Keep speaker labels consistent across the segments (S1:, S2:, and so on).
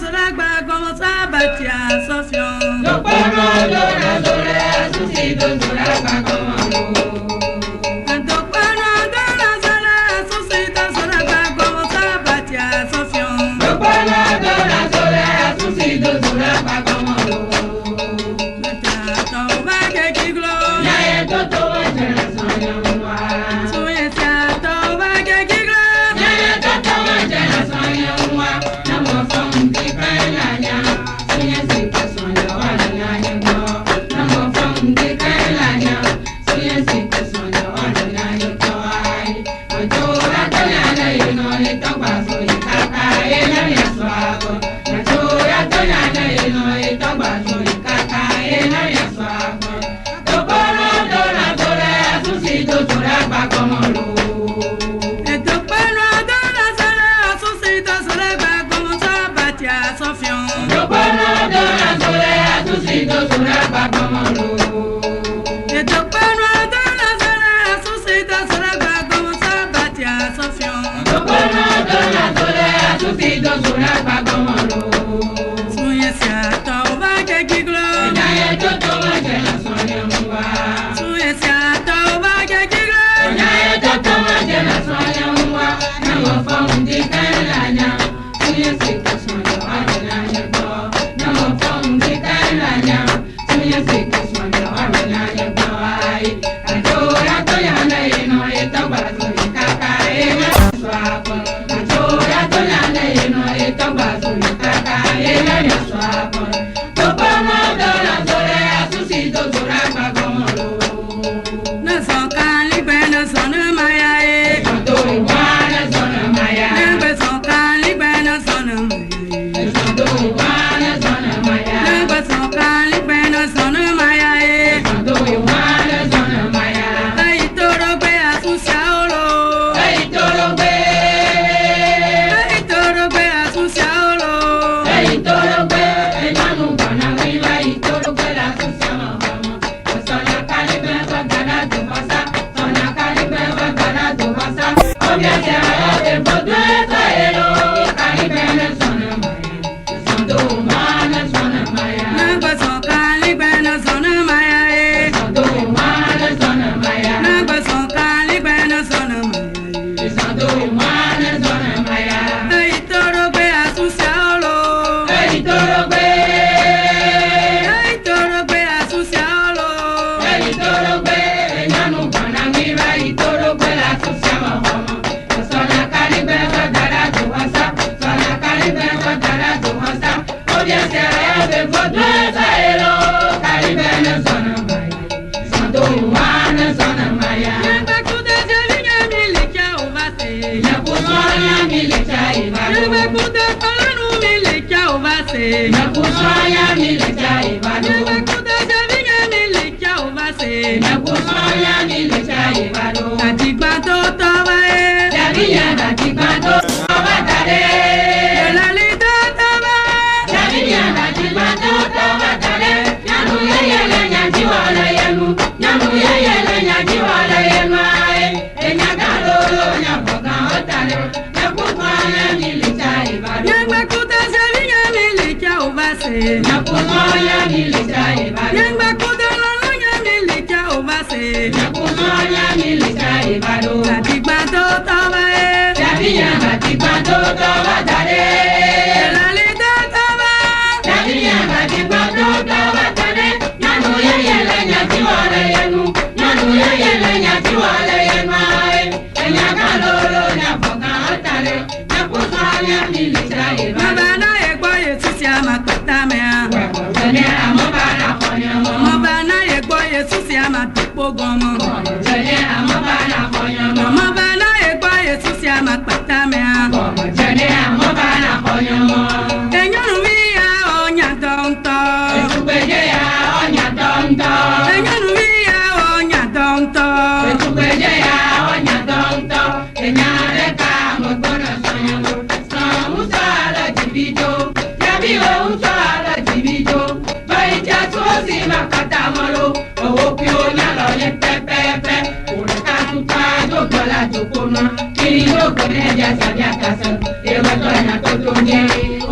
S1: Soragba como sabatia sofion.
S2: Lo pueblo adora sobre sus hijos, Soragba como lo.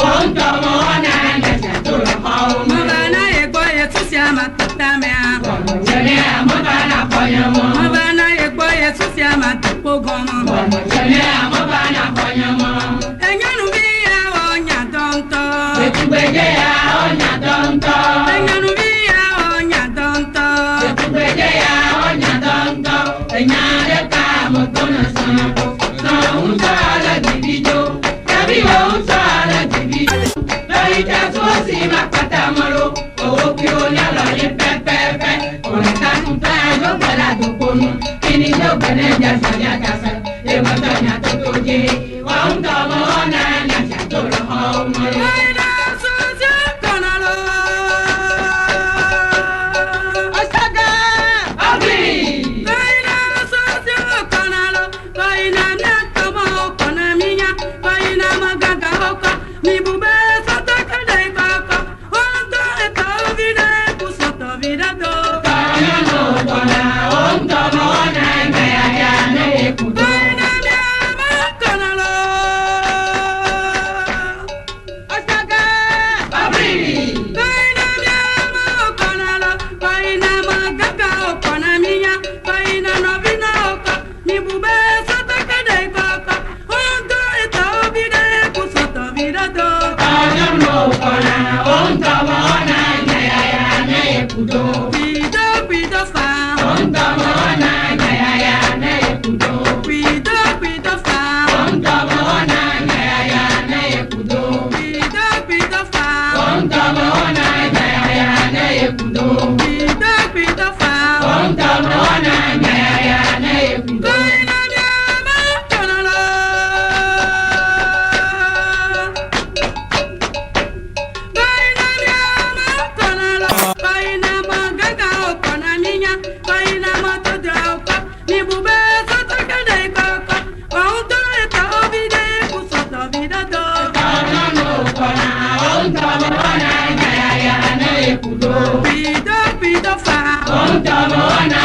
S2: Wontomo wana nese tolo hau.
S1: Mabana egbo Yesusi amatamea.
S2: Wonjene amabana ponyomo.
S1: Mabana egbo Yesusi amatapogomo.
S2: Wonjene amabana ponyomo.
S1: Enyanu biya onya tonto.
S2: Etugbeje ya onya tonto.
S1: Enyanu biya onya tonto.
S2: Etugbeje ya onya tonto. Enyare ka motono sanpo. Na unsala dibijo. Yabi wa unsala dibijo. Loita suosi makata molo. Owo kiro nyalo ye pepepe. Ona kanuta yo bala dukunu. Kini yo bene jasa ya jasa. Ewa tonya totoje. Wa untomo ona nyasa tolo hau molo.
S1: Aina susi konalo. Osaga.
S2: Agri.
S1: Aina susi konalo. Aina nyakamo konaminya. Aina magaga hoko. Nibube soto kade koko. Onto eto vide kusoto vidado.
S2: Kanyano kona ontomo ona ngaya ya ne kudo.
S1: Aina nyama konalo. Osaga.
S2: Agri.
S1: Aina nyama konalo. Aina magaga konaminya. Aina novina hoko. Nibube soto kade koko. Onto eto vide kusoto vidado.
S2: Kanyano kona ontomo ona ngaya ya ne kudo.
S1: Pido pido fa.
S2: Ontomo ona ngaya ya ne kudo.
S1: Pido fa.
S2: Ontomo ona ngaya ya ne kudo.
S1: Pido fa.
S2: Ontomo ona ngaya ya ne kudo.
S1: Pido fa.
S2: Ontomo ona ngaya ya ne kudo.
S1: Aina nyama konalo. Aina nyama konalo. Aina magaga konaminya. Aina matodo ko. Nibube soto kade koko. Onto eto vide kusoto vidado.
S2: Kanyano kona ontomo ona ngaya ya ne kudo.
S1: Pido fa.
S2: Ontomo ona